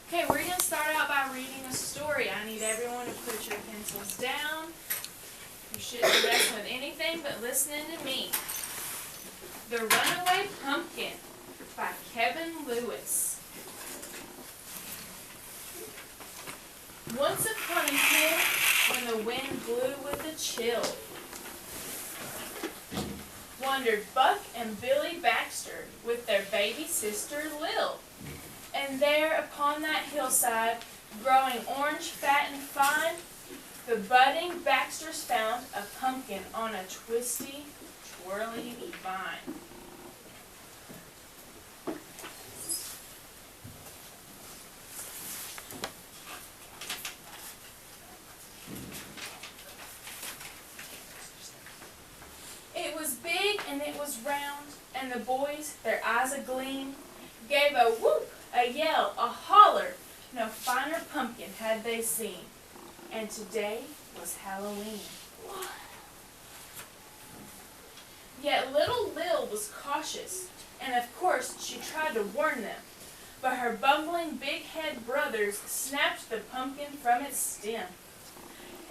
Okay, we're going to start out by reading a story. I need everyone to put your pencils down. You shouldn't be messing with anything but listening to me. The Runaway Pumpkin by Kevin Lewis. Once upon a hill, when the wind blew with a chill, wandered Buck and Billy Baxter with their baby sister Lil. And there upon that hillside, growing orange, fat, and fine, the budding Baxters found a pumpkin on a twisty, twirly vine. It was big and it was round, and the boys, their eyes agleam, gave a whoop, a yell, a holler. No finer pumpkin had they seen. And today was Halloween. Yet little Lil was cautious, and of course she tried to warn them. But her bumbling big-head brothers snatched the pumpkin from its stem.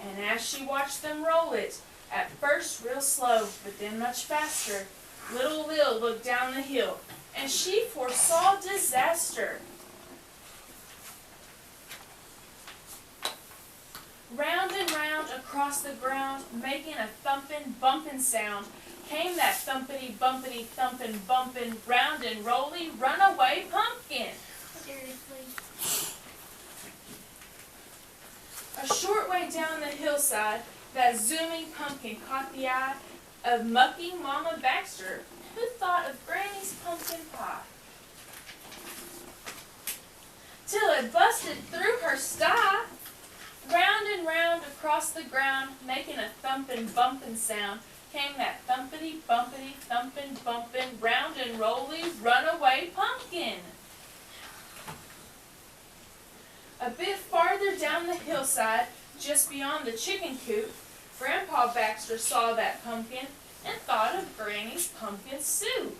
And as she watched them roll it, at first real slow, but then much faster, little Lil looked down the hill, and she foresaw disaster. Round and round across the ground, making a thumpin', bumpin' sound, came that thumpity, bumpity, thumpin', bumpin', round and rolly, runaway pumpkin. Seriously? A short way down the hillside, that zooming pumpkin caught the eye of mucking Mama Baxter, who thought of Granny's pumpkin pie. Till it busted through her sty. Round and round across the ground, making a thumpin', bumpin' sound, came that thumpity, bumpity, thumpin', bumpin', round and rolly, runaway pumpkin. A bit farther down the hillside, just beyond the chicken coop, Grandpa Baxter saw that pumpkin and thought of Granny's pumpkin soup.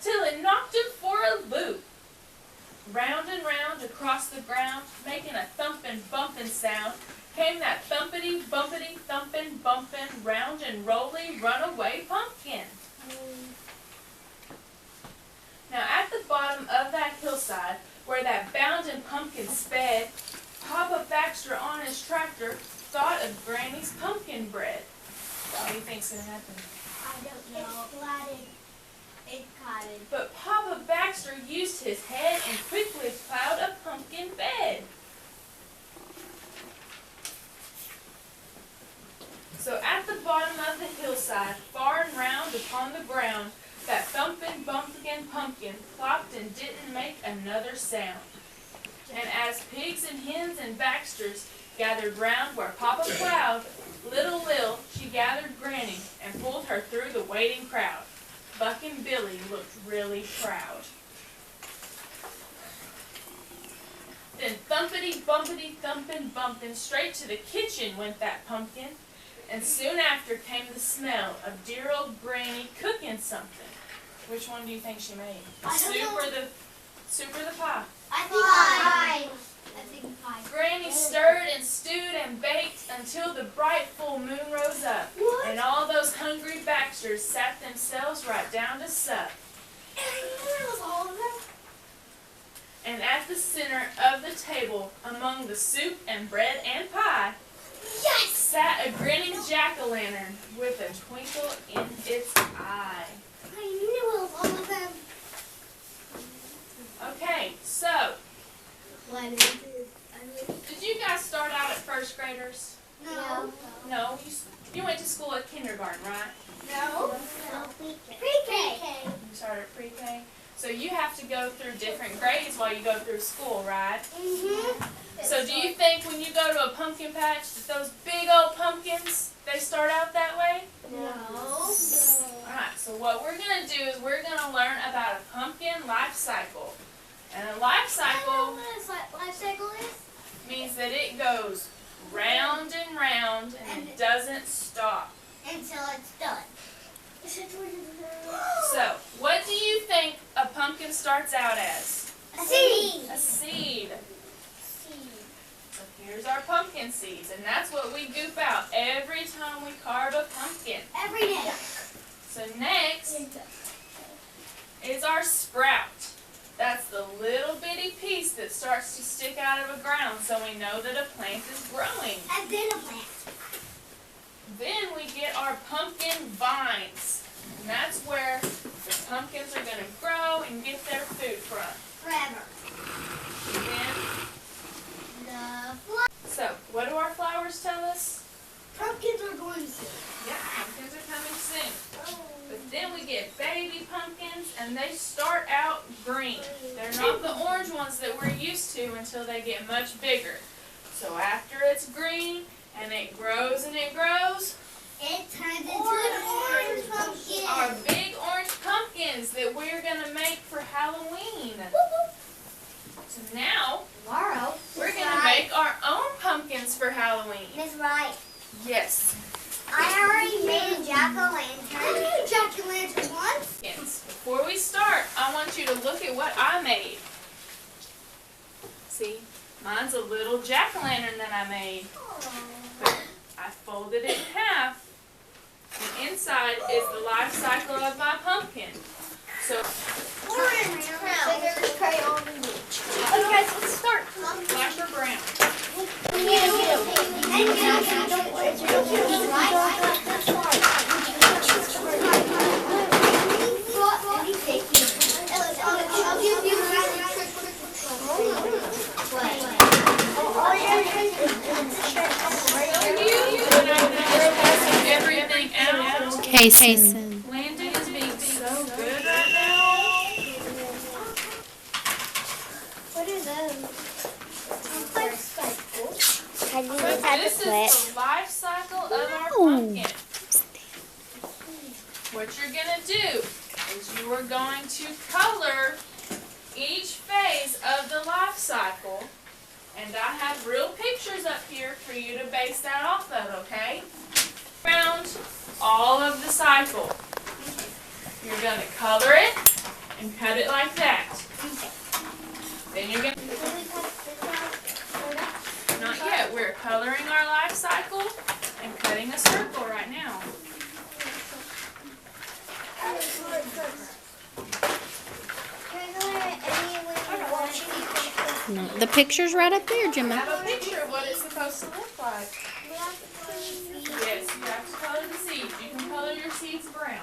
Till it knocked him for a loop. Round and round across the ground, making a thumpin', bumpin' sound, came that thumpity, bumpity, thumpin', bumpin', round and rolly, runaway pumpkin. Now at the bottom of that hillside, where that bounding pumpkin sped, Papa Baxter on his tractor thought of Granny's pumpkin bread. What do you think's gonna happen? I don't know. It cotted. But Papa Baxter used his head and quickly plowed a pumpkin bed. So at the bottom of the hillside, far and round upon the ground, that thumpin', bumpkin pumpkin plopped and didn't make another sound. And as pigs and hens and Baxters gathered round where Papa plowed, little Lil, she gathered Granny and pulled her through the waiting crowd. Buck and Billy looked really proud. Then thumpity, bumpity, thumpin', bumpin', straight to the kitchen went that pumpkin, and soon after came the smell of dear old Granny cooking something. Which one do you think she made? The soup or the pie? I think pie. Granny stirred and stewed and baked until the bright full moon rose up. What? And all those hungry Baxters sat themselves right down to sup. And I knew it was all of them. And at the center of the table, among the soup and bread and pie, Yes! sat a grinning jack-o'-lantern with a twinkle in its eye. I knew it was all of them. Okay, so, What did you guys start out at first graders? No. No, you went to school at kindergarten, right? No. Pre-K. You started at pre-K. So you have to go through different grades while you go through school, right? Mm-hmm. So do you think when you go to a pumpkin patch that those big old pumpkins, they start out that way? No. Alright, so what we're going to do is we're going to learn about a pumpkin life cycle. And a life cycle Life cycle is? means that it goes round and round and it doesn't stop. Until it's done. So, what do you think a pumpkin starts out as? A seed. A seed. So here's our pumpkin seeds, and that's what we goop out every time we carve a pumpkin. Every day. So next is our sprout. That's the little bitty piece that starts to stick out of the ground so we know that a plant is growing. I've been a plant. Then we get our pumpkin vines. And that's where the pumpkins are going to grow and get their food from. Forever. And then, The so what do our flowers tell us? pumpkins are going soon. Yeah, pumpkins are coming soon. But then we get baby pumpkins, and they start out green. They're not the orange ones that we're used to until they get much bigger. So after it's green, and it grows and it grows, It turns into an orange pumpkin. our big orange pumpkins that we're going to make for Halloween. So now, Tomorrow. we're going to make our own pumpkins for Halloween. Miss Wright, Yes. I already made a jack-o'-lantern. Jack-o'-lantern once? Pumpkins. Before we start, I want you to look at what I made. See, mine's a little jack-o'-lantern that I made. I folded it in half, and inside is the life cycle of my pumpkin. So, Orange. Scissors, crayon, and bleach. Okay, guys, let's start. black or brown? And I'm just passing everything out. Cason. Landon is being so good right now. What are those? So this is the life cycle of our pumpkin. What you're going to do is you are going to color each phase of the life cycle. And I have real pictures up here for you to base that off of, okay? Around all of the cycle. You're going to color it and cut it like that. Then you're going to... Not yet. We're coloring our life cycle and cutting a circle right now. No, the picture's right up there, I Gemma. have a picture of what it's supposed to look like. Yes, you have to color the seeds. You can color your seeds brown.